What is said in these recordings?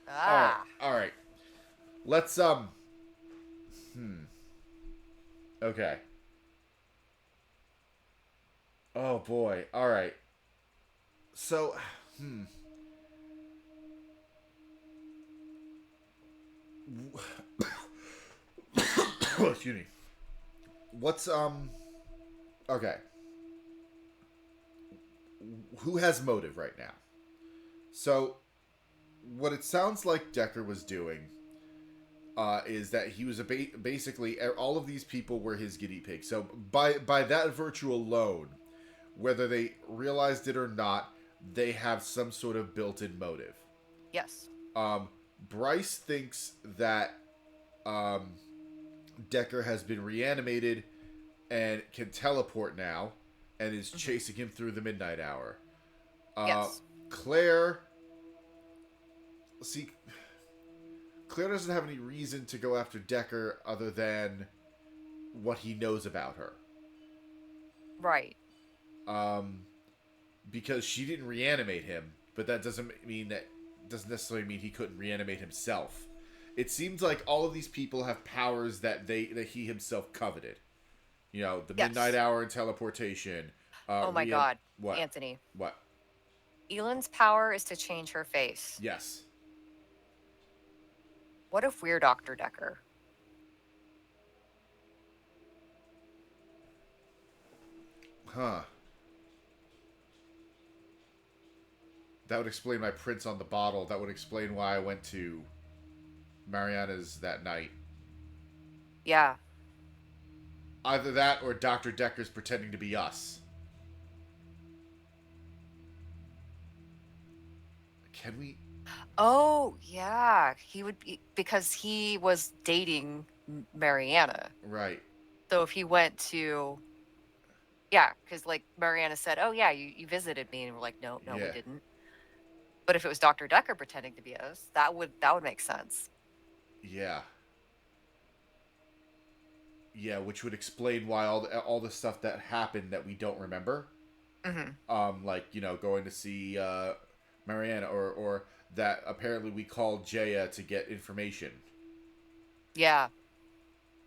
Ah. All right. Let's Okay. Oh boy. All right. So, excuse me. What's okay. Who has motive right now? So, what it sounds like Dekker was doing is that he was basically all of these people were his guinea pigs. So by that virtue alone, whether they realized it or not, they have some sort of built-in motive. Yes. Um, Bryce thinks that um, Dekker has been reanimated and can teleport now, and is Hmm. chasing him through the midnight hour. Uh, Yes. Claire, see, Claire doesn't have any reason to go after Dekker other than what he knows about her. Right. Um, because she didn't reanimate him, but that doesn't necessarily mean he couldn't reanimate himself. It seems like all of these people have powers that he himself coveted. You know, the midnight Yes. hour and teleportation. Oh my Rean God, what Anthony. what? Elend's power is to change her face. Yes, What if we're Dr. Decker? huh? That would explain my prints on the bottle. That would explain why I went to Mariana's that night. Yeah. Either that or Dr. Decker's pretending to be us. Can we? Oh, yeah. He would be because he was dating Mariana. Right. So if he went to, yeah, because like Mariana said, oh, yeah, you visited me. And we're like, no, no, we Yeah. didn't. But if it was Dr. Decker pretending to be us, that would make sense. Yeah. Yeah, which would explain why all the stuff that happened that we don't remember. Hmm. Like going to see Mariana, or that apparently we called Jaya to get information. Yeah.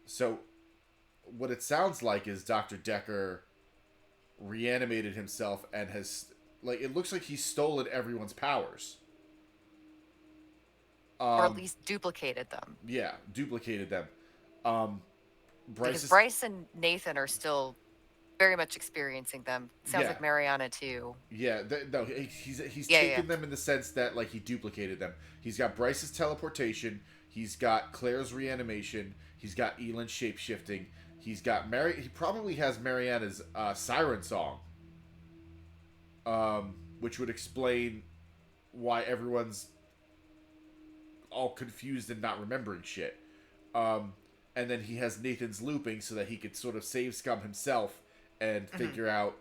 So what it sounds like is Dr. Dekker reanimated himself and has, like, it looks like he's stolen everyone's powers. Or at Um, least duplicated them. yeah, duplicated them. Um, Because Bryce is, Bryce and Nathan are still very much experiencing them. Sounds yeah, like Mariana too. yeah. No, he's Yeah, yeah. taken them in the sense that, like, he duplicated them. He's got Bryce's teleportation. He's got Claire's reanimation. He's got Elend's shape shifting. He's got Mary. He probably has Mariana's siren song, which would explain why everyone's all confused and not remembering shit. Um, and then he has Nathan's looping so that he could sort of save Scum himself and Hmm. figure out,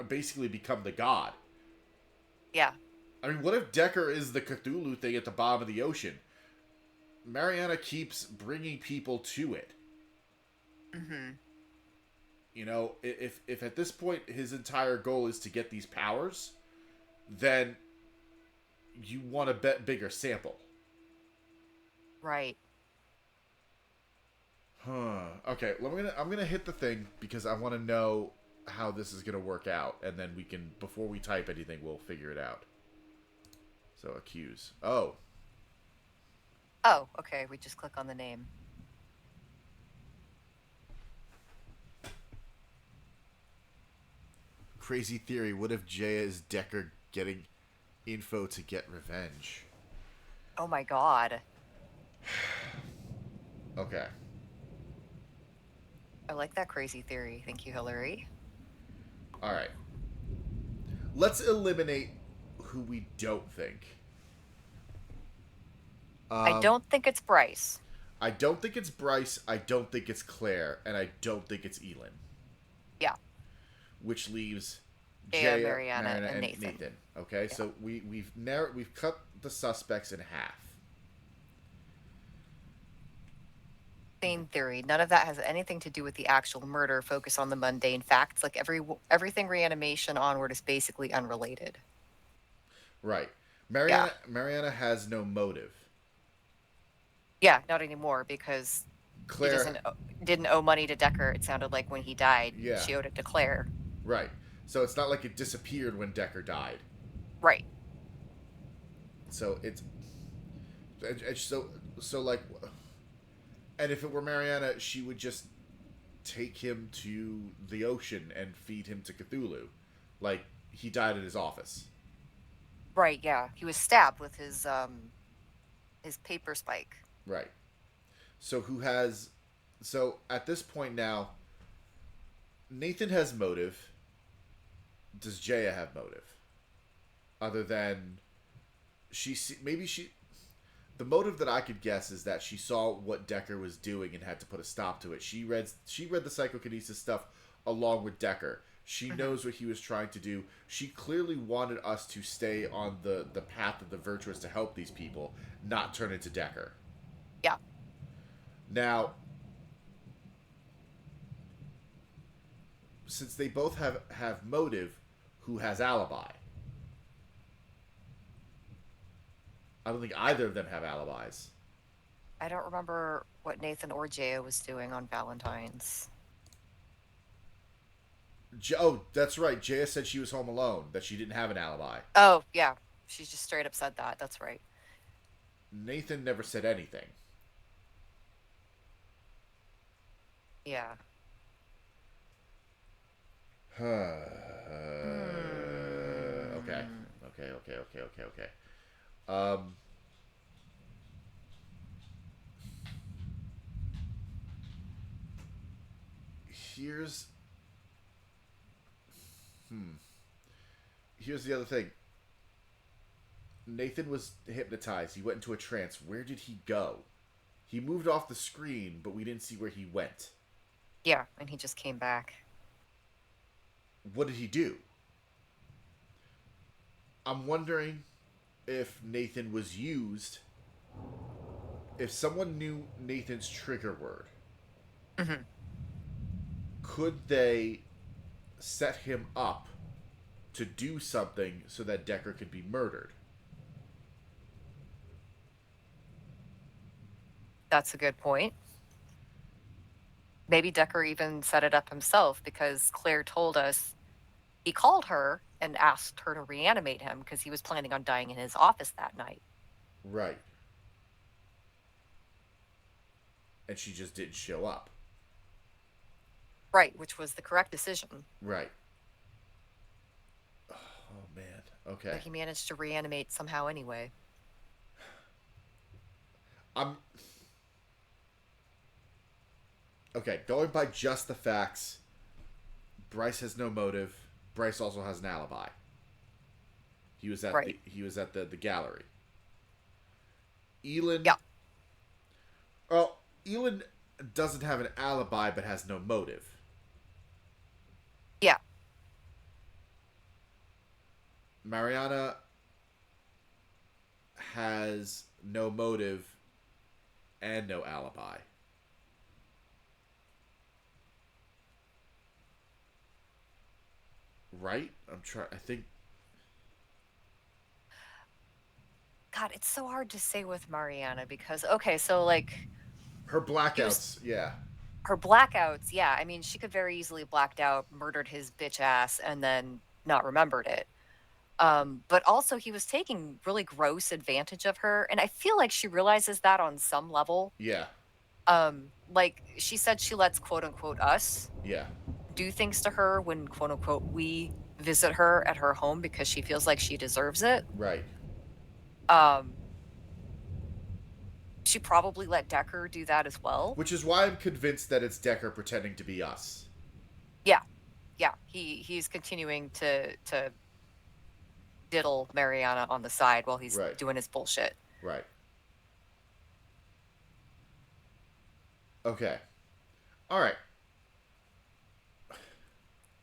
basically become the god. Yeah. I mean, what if Dekker is the Cthulhu thing at the bottom of the ocean? Mariana keeps bringing people to it. Hmm. You know, if at this point his entire goal is to get these powers, then you want a bet bigger sample. Right. Huh. Okay. Well, I'm gonna hit the thing because I want to know how this is gonna work out, and then we can, before we type anything, we'll figure it out. So accuse. Oh, Oh, okay. We just click on the name. crazy theory. What if Jaya is Dekker getting info to get revenge? Oh my God. Okay. I like that crazy theory. Thank you, Hillary. All right. Let's eliminate who we don't think. I Um, don't think it's Bryce. I don't think it's Bryce. I don't think it's Claire, and I don't think it's Elin. Yeah. Which leaves Jaya, Jaya, Mariana, Marina, and and Nathan. Nathan. Okay, Yeah. so we've cut the suspects in half. Same theory. None of that has anything to do with the actual murder. Focus on the mundane facts. Like everything reanimation onward is basically unrelated. Right. Yeah. Mariana has no motive. Yeah, not anymore because she Claire, didn't owe money to Dekker. It sounded like when he died, yeah, she owed it to Claire. right. So it's not like it disappeared when Dekker died. Right. So it's so like, and if it were Mariana, she would just take him to the ocean and feed him to Cthulhu, like he died in his office. Right, yeah. He was stabbed with his paper spike. Right. So who has? So at this point now, Nathan has motive. Does Jaya have motive? Other than maybe she the motive that I could guess is that she saw what Dekker was doing and had to put a stop to it. She read the psychokinesis stuff along with Dekker. She Hmm. knows what he was trying to do. She clearly wanted us to stay on the path of the virtuous to help these people, not turn into Dekker. Yeah. Now, since they both have motive, who has alibi? I don't think either of them have alibis. I don't remember what Nathan or Jaya was doing on Valentine's. Oh, that's right. Jaya said she was home alone, that she didn't have an alibi. Oh, yeah. She just straight up said that. That's right. Nathan never said anything. Yeah. Okay. Hmm. Okay. Um, here's hmm. Here's the other thing. Nathan was hypnotized. He went into a trance. Where did he go? He moved off the screen, but we didn't see where he went. Yeah, and he just came back. What did he do? I'm wondering if Nathan was used. If someone knew Nathan's trigger word, Hmm. could they set him up to do something so that Dekker could be murdered? That's a good point. Maybe Dekker even set it up himself because Claire told us he called her and asked her to reanimate him because he was planning on dying in his office that night. Right. And she just didn't show up. Right, which was the correct decision. Right. Oh, man. Okay. But he managed to reanimate somehow anyway. I'm. Okay, going by just the facts, Bryce has no motive. Bryce also has an alibi. Right. He was at the gallery. Elin, Yeah. well, Elin doesn't have an alibi but has no motive. Yeah. Mariana has no motive and no alibi. Right? I'm trying. I think God, it's so hard to say with Mariana because, okay, so like her he was blackouts. Yeah. her blackouts. Yeah. I mean, she could very easily blacked out, murdered his bitch ass, and then not remembered it. But also he was taking really gross advantage of her. And I feel like she realizes that on some level. Yeah. Like she said, she lets quote unquote us Yeah. do things to her when quote unquote we visit her at her home because she feels like she deserves it. Right. Um, she probably let Dekker do that as well. Which is why I'm convinced that it's Dekker pretending to be us. Yeah, yeah. He's continuing to diddle Mariana on the side while he's Right. doing his bullshit. Right. Okay. All right.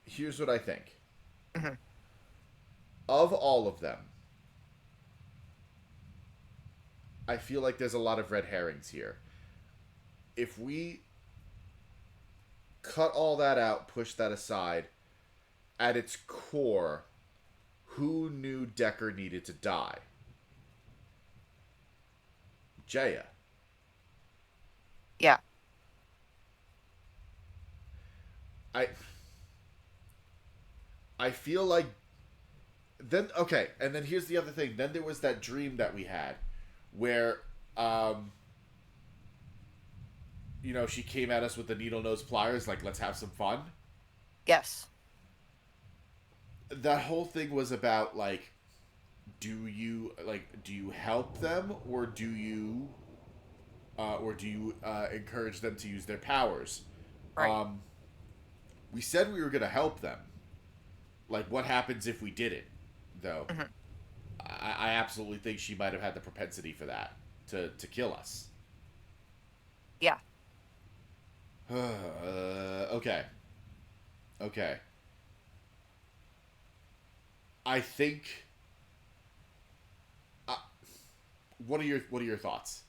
Here's what I think. Mhm. Of all of them, I feel like there's a lot of red herrings here. If we cut all that out, push that aside, at its core, who knew Dekker needed to die? Jaya. Yeah. I I feel like then okay, and then here's the other thing. Then there was that dream that we had where um she came at us with the needle nose pliers like let's have some fun. Yes. That whole thing was about like do you help them or do you encourage them to use their powers? Right. Um we said we were going to help them. Like what happens if we didn't though? Hmm. I absolutely think she might have had the propensity for that to kill us. Yeah. Okay. Okay. I think. Uh, what are your thoughts?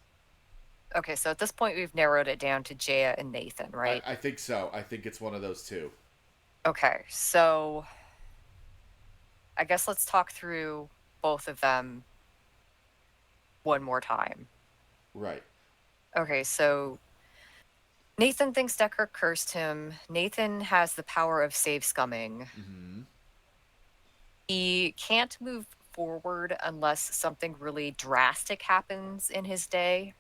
Okay, so at this point we've narrowed it down to Jaya and Nathan, right? I think so. I think it's one of those two. Okay, so I guess let's talk through both of them one more time. Right. Okay, so Nathan thinks Dekker cursed him. Nathan has the power of save scumming. Mm-hmm. He can't move forward unless something really drastic happens in his day.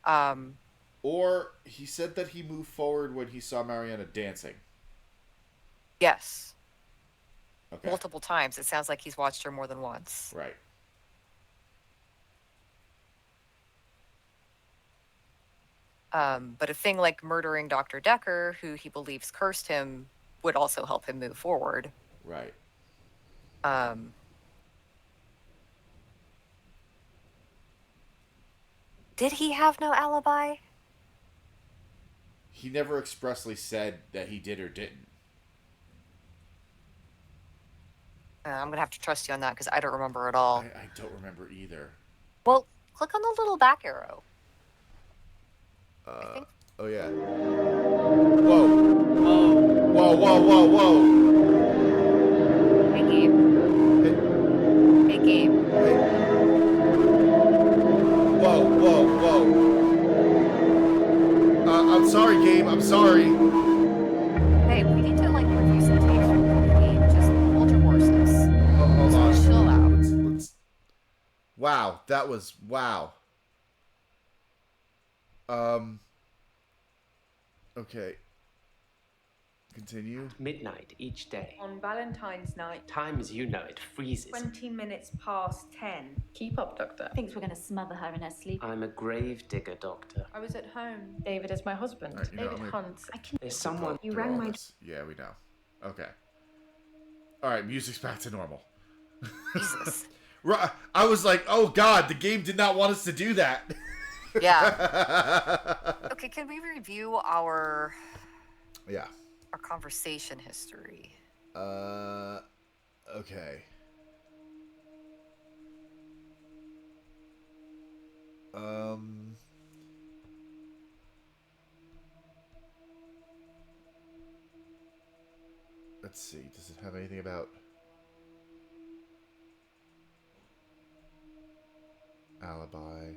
Um, Or he said that he moved forward when he saw Mariana dancing. yes, Okay. multiple times. It sounds like he's watched her more than once. Right. But a thing like murdering Dr. Dekker, who he believes cursed him, would also help him move forward. Right. Um, did he have no alibi? He never expressly said that he did or didn't. I'm gonna have to trust you on that because I don't remember at I, all. I don't remember either. Well, click on the little back arrow. I Uh. think. Oh yeah. Whoa. Whoa. Whoa. Whoa. Whoa. Whoa. Hey, Gabe. Hey, Gabe. Hey. Whoa. Whoa. Whoa. I'm sorry, Gabe. I'm sorry. Hey, we need to like review some tapes from the movie. Just hold your horses. Hold Just on. chill out. Let's. Wow. That was wow. Um. Okay. Continue. Midnight each day. On Valentine's night, Time as you know it freezes. 20 minutes past 10. Keep up, Doctor. Thinks we're going to smother her in her sleep. I'm a grave digger, Doctor. I was at home. David is my husband. Alright, you know, David I'm gonna- Hunt. I can. There's someone. You Through rang all my. this. Yeah, we know. Okay. All right, music's back to normal. Jesus. I was like, oh god, the game did not want us to do that. Yeah. Okay, can we review our Yeah. conversation history? Okay. Let's see. Does it have anything about alibi?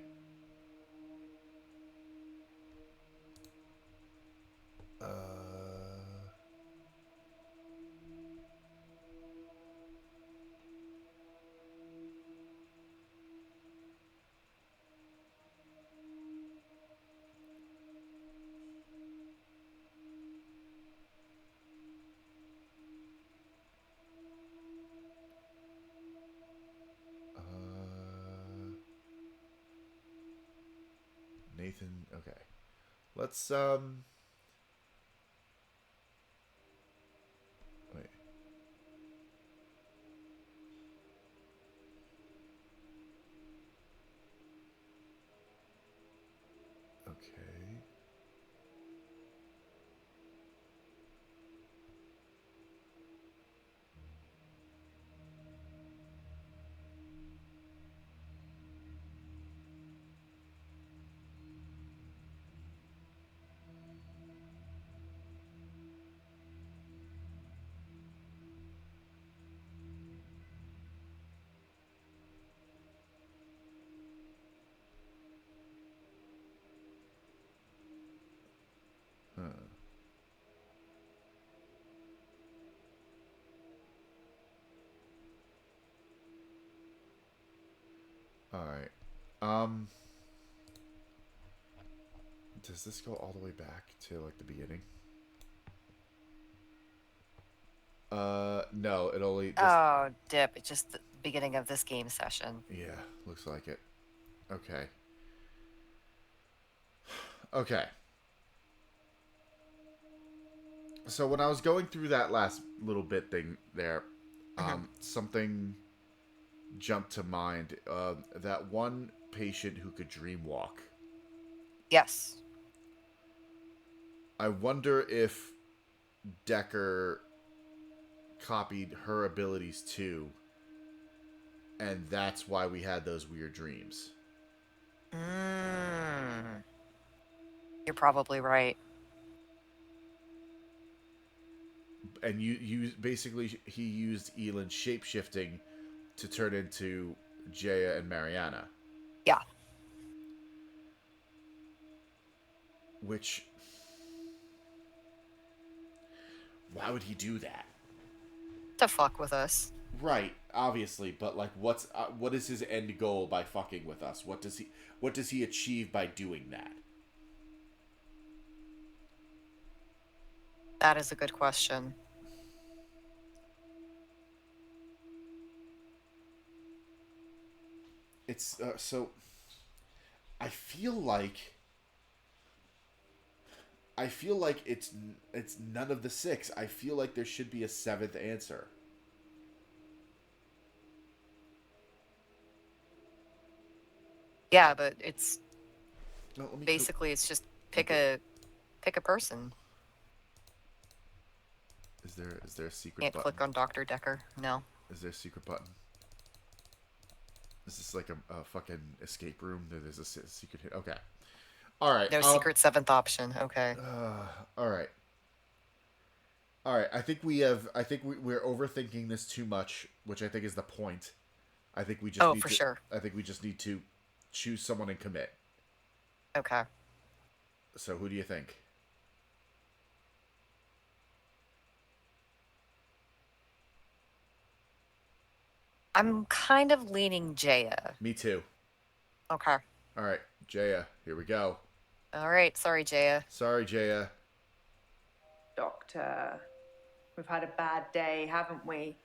Nathan. Okay. Let's wait. Okay. All right. Does this go all the way back to like the beginning? No, it only just Oh, dip. It's just the beginning of this game session. yeah, looks like it. Okay. Okay. So when I was going through that last little bit thing there, something jumped to mind. That one patient who could dream walk. Yes. I wonder if Dekker copied her abilities too, and that's why we had those weird dreams. You're probably right. And you basically he used Elon's shapeshifting to turn into Jaya and Mariana. Yeah. Which, why would he do that? To fuck with us. Right, obviously, but like, what is his end goal by fucking with us? What does he achieve by doing that? That is a good question. It's so. I feel like it's none of the six. I feel like there should be a seventh answer. Yeah, but it's No, let me basically it's just pick a person. Is there a secret Can't button? click on Dr. Dekker. No. Is there a secret button? Is this like a fucking escape room? There's a secret hit. Okay. All right. No secret seventh option. Okay. All right. All right. I think we're overthinking this too much, which I think is the point. I think we just Oh, need for to, sure. I think we just need to choose someone and commit. Okay. So who do you think? I'm kind of leaning Jaya. Me too. Okay. All right, Jaya. Here we go. All right. Sorry, Jaya. Sorry, Jaya. Doctor, we've had a bad day, haven't we?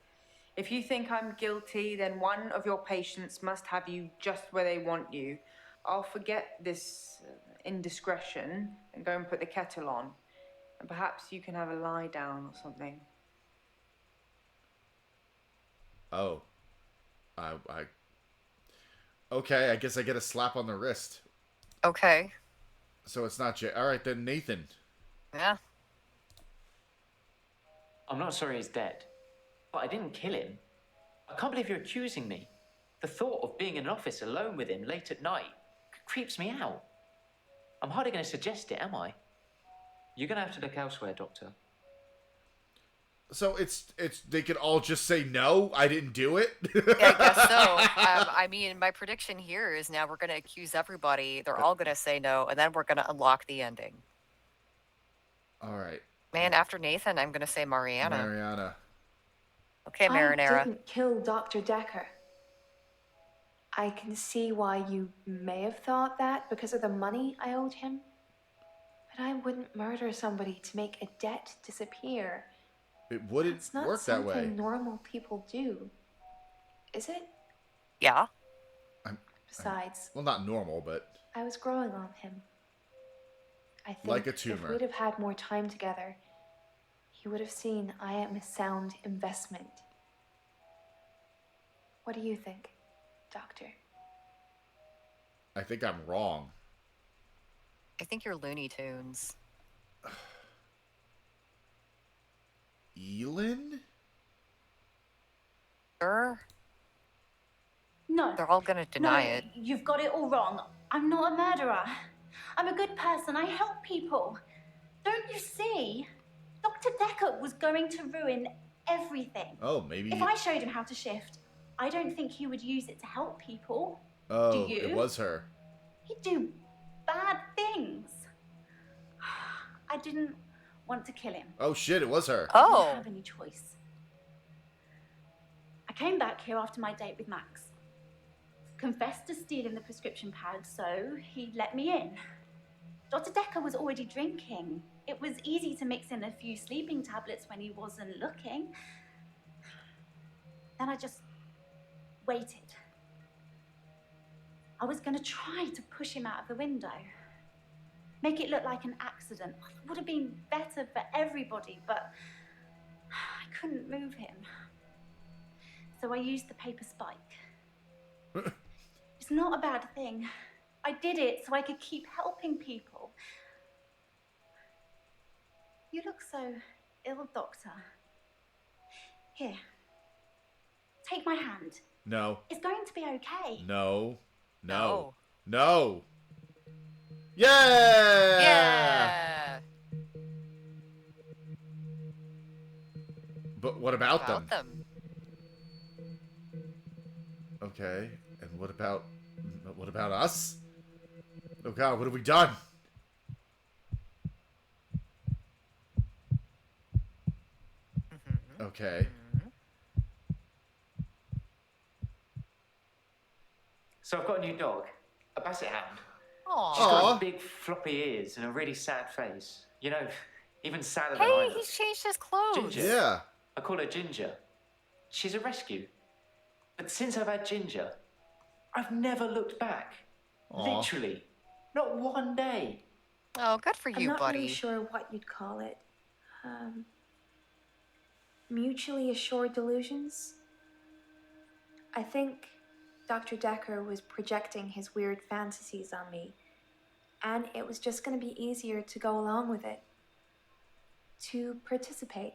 If you think I'm guilty, then one of your patients must have you just where they want you. I'll forget this indiscretion and go and put the kettle on. And perhaps you can have a lie down or something. Oh. Okay, I guess I get a slap on the wrist. Okay. So it's not Jay. All right, then Nathan. Yeah. I'm not sorry he's dead, but I didn't kill him. I can't believe you're accusing me. The thought of being in an office alone with him late at night creeps me out. I'm hardly going to suggest it, am I? You're going to have to look elsewhere, Doctor. So it's they could all just say no, I didn't do it. Yeah, I guess so. I mean, my prediction here is now we're going to accuse everybody. They're all going to say no, and then we're going to unlock the ending. All right. Man, after Nathan, I'm going to say Mariana. Mariana. Okay, Marinara. I didn't kill Dr. Dekker. I can see why you may have thought that because of the money I owed him. But I wouldn't murder somebody to make a debt disappear. It wouldn't It's not work that way. something normal people do, is it? Yeah. Besides, Well, not normal, but I was growing on him. I think like a if tumor. we'd have had more time together, he would have seen I am a sound investment. What do you think, Doctor? I think I'm wrong. I think you're Looney Tunes. Elin? Sure. No. They're all going to deny it. You've got it all wrong. I'm not a murderer. I'm a good person. I help people. Don't you see? Dr. Dekker was going to ruin everything. Oh, maybe. If I showed him how to shift, I don't think he would use it to help people. Oh, Do you? it was her. He'd do bad things. I didn't want to kill him. Oh shit, it was her. I Oh. didn't have any choice. I came back here after my date with Max. confessed to stealing the prescription pad, so he let me in. Dr. Dekker was already drinking. It was easy to mix in a few sleeping tablets when he wasn't looking. Then I just waited. I was going to try to push him out of the window. Make it look like an accident. It would have been better for everybody, but I couldn't move him. So I used the paper spike. It's not a bad thing. I did it so I could keep helping people. You look so ill, Doctor. Here. Take my hand. No. It's going to be okay. No. No. No. Yeah! Yeah. But what about them? them? Okay. And what about us? Oh god, what have we done? Mm-hmm. Okay. So I've got a new dog, a basset hound. She's Aww. got big floppy ears and a really sad face. You know, even sadder than I Hey, look. he's changed his clothes. Ginger. Yeah. I call her Ginger. She's a rescue. But since I've had Ginger, I've never looked back. Aw. Literally. Not one day. Oh, good for I'm you, not buddy. really sure what you'd call it. Mutually assured delusions? I think Dr. Dekker was projecting his weird fantasies on me, and it was just going to be easier to go along with it. To participate.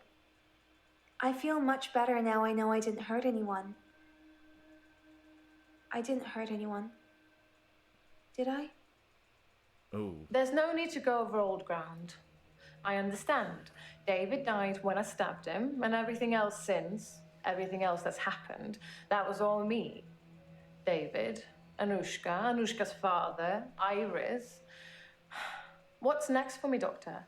I feel much better now I know I didn't hurt anyone. I didn't hurt anyone. Did I? Oh. There's no need to go over old ground. I understand. David died when I stabbed him, and everything else since, everything else that's happened, that was all me. David, Anushka's father, Iris. What's next for me, Doctor?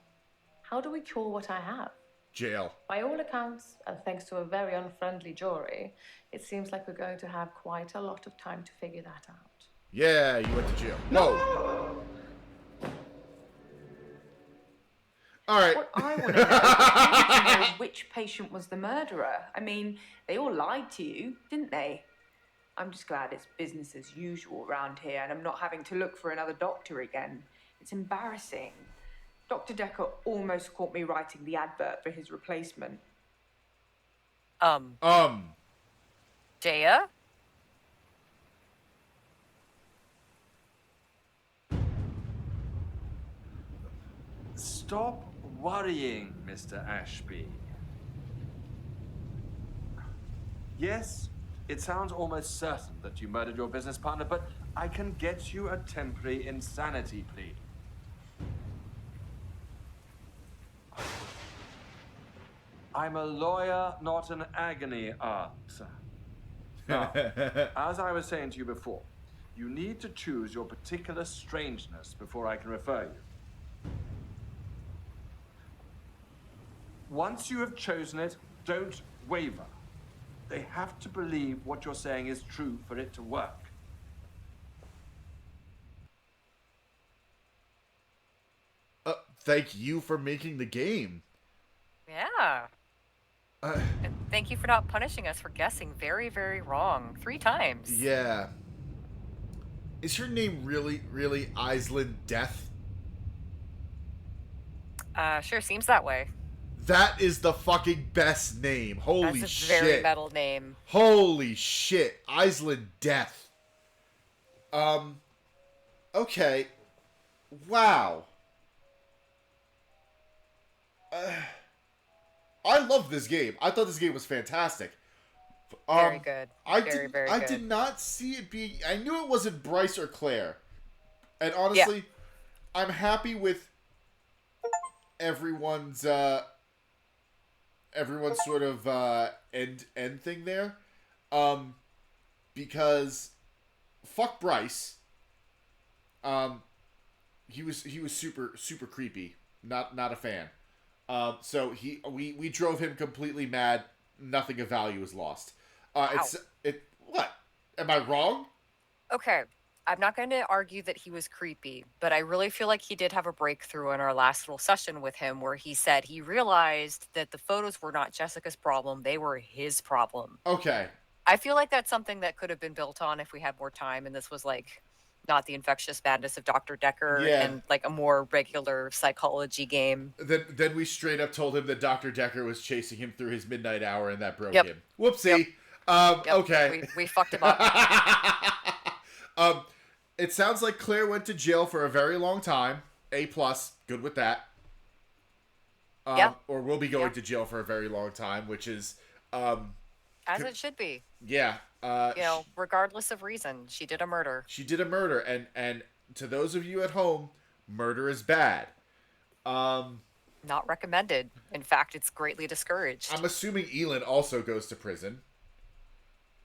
How do we cure what I have? Jail. By all accounts, and thanks to a very unfriendly jury, it seems like we're going to have quite a lot of time to figure that out. Yeah, you went to jail. No. All right. What I want to know is I want to know which patient was the murderer. I mean, they all lied to you, didn't they? I'm just glad it's business as usual around here and I'm not having to look for another doctor again. It's embarrassing. Dr. Dekker almost caught me writing the advert for his replacement. Jaya? Stop worrying, Mr. Ashby. Yes, it sounds almost certain that you murdered your business partner, but I can get you a temporary insanity plea. I'm a lawyer, not an agony aunt. Now, as I was saying to you before, you need to choose your particular strangeness before I can refer you. Once you have chosen it, don't waver. They have to believe what you're saying is true for it to work. Thank you for making the game. Yeah. And thank you for not punishing us for guessing very, very wrong 3 times. Yeah. Is your name really, really Island Death? Sure seems that way. That is the fucking best name. Holy That's a shit. very metal name. Holy shit. Island Death. Okay. Wow. I love this game. I thought this game was fantastic. Very good. I Very, very I good. did not see it being... I knew it wasn't Bryce or Claire. And honestly, I'm happy with everyone's sort of end thing there. Because fuck Bryce. He was super creepy. Not a fan. So we drove him completely mad. Nothing of value was lost. What? Am I wrong? Okay, I'm not going to argue that he was creepy, but I really feel like he did have a breakthrough in our last little session with him where he said he realized that the photos were not Jessica's problem, they were his problem. Okay. I feel like that's something that could have been built on if we had more time and this was like not the infectious madness of Dr. Dekker Yeah. and like a more regular psychology game. Then we straight up told him that Dr. Dekker was chasing him through his midnight hour and that broke Yep. him. Whoopsie. Yep. Okay. We fucked him up. It sounds like Claire went to jail for a very long time. A+, good with that. Yeah. Or will be going to jail for a very long time, which is... As it should be. Yeah. Regardless of reason, she did a murder. She did a murder, and to those of you at home, murder is bad. Not recommended. In fact, it's greatly discouraged. I'm assuming Elin also goes to prison.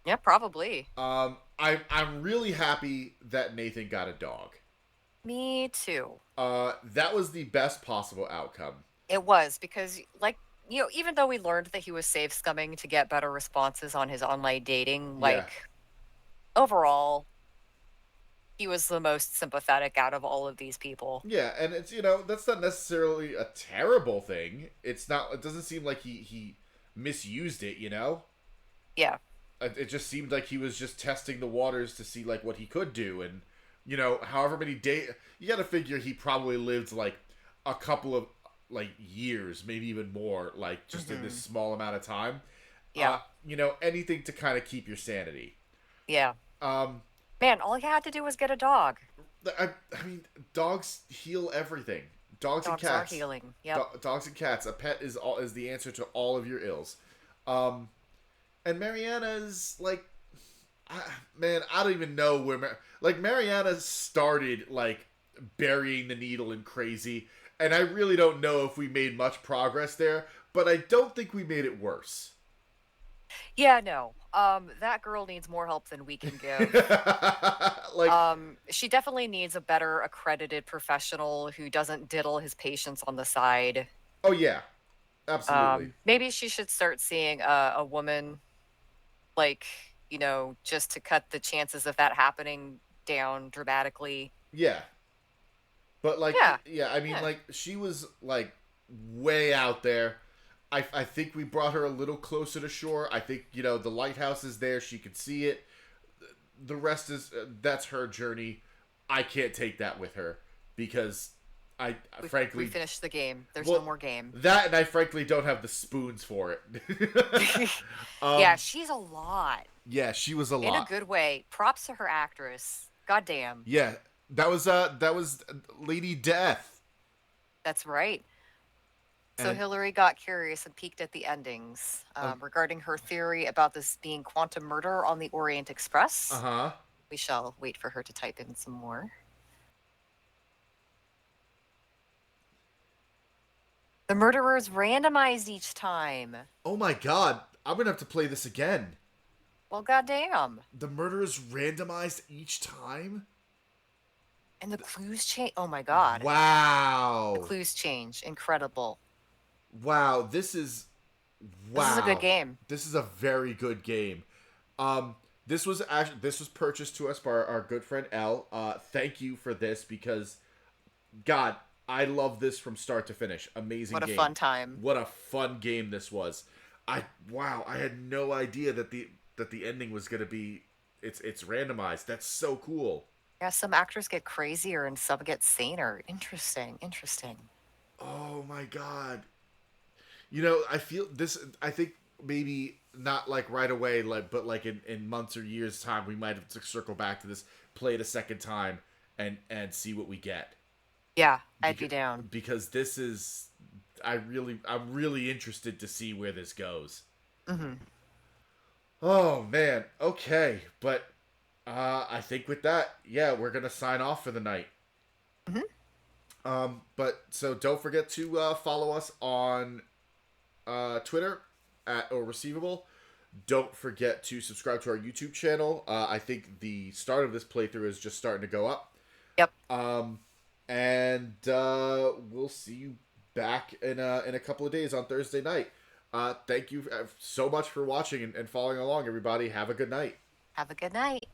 Yeah, probably. I'm really happy that Nathan got a dog. Me too. That was the best possible outcome. It was because, even though we learned that he was safe scumming to get better responses on his online dating, overall, he was the most sympathetic out of all of these people. Yeah, and it's, that's not necessarily a terrible thing. It doesn't seem like he misused it, Yeah. It just seemed like he was just testing the waters to see, what he could do. And, however many days... You gotta figure he probably lived, a couple of, years, maybe even more, just in this small amount of time. Yeah. Anything to kind of keep your sanity. Yeah. Man, all he had to do was get a dog. I mean, dogs heal everything. Dogs and Dogs cats. are healing. Yep. Dogs and cats. A pet is the answer to all of your ills. And Mariana's man, I don't even know where Mariana started burying the needle in crazy, and I really don't know if we made much progress there, but I don't think we made it worse. Yeah, no. That girl needs more help than we can give. She definitely needs a better accredited professional who doesn't diddle his patients on the side. Oh yeah, absolutely. Maybe she should start seeing a woman, just to cut the chances of that happening down dramatically. Yeah. But I mean, she was way out there. I think we brought her a little closer to shore. I think, the lighthouse is there. She could see it. The rest is, that's her journey. I can't take that with her because frankly... We finished the game. There's no more game. That, and I frankly don't have the spoons for it. Yeah, she's a lot. Yeah, she was a lot. In a good way. Props to her actress. Goddamn. Yeah, that was Lady Death. That's right. So Hillary got curious and peeked at the endings regarding her theory about this being quantum murder on the Orient Express. Uh-huh. We shall wait for her to type in some more. The murderers randomized each time. Oh my god, I'm gonna have to play this again. Well, goddamn. The murderers randomized each time? And the clues change. Oh my god. Wow. The clues change. Incredible. Wow, this is a good game. This is a very good game. This was purchased to us by our good friend Elle. Thank you for this because, God, I love this from start to finish. Amazing game. What a fun time. What a fun game this was. I had no idea that the ending was gonna be it's randomized. That's so cool. Yeah, some actors get crazier and some get saner. Interesting. Oh my god. I think maybe not right away, but in months or years' time, we might have to circle back to this, play it a second time, and see what we get. Yeah, I'd be down. Because this is, I'm really interested to see where this goes. Mm-hmm. Oh man, okay, but I think with that, yeah, we're gonna sign off for the night. Mm-hmm. But so don't forget to follow us on Twitter or Receivable. Don't forget to subscribe to our YouTube channel. I think the start of this playthrough is just starting to go up. Yep. And we'll see you back in a couple of days on Thursday night. Thank you so much for watching and following along, everybody. Have a good night. Have a good night.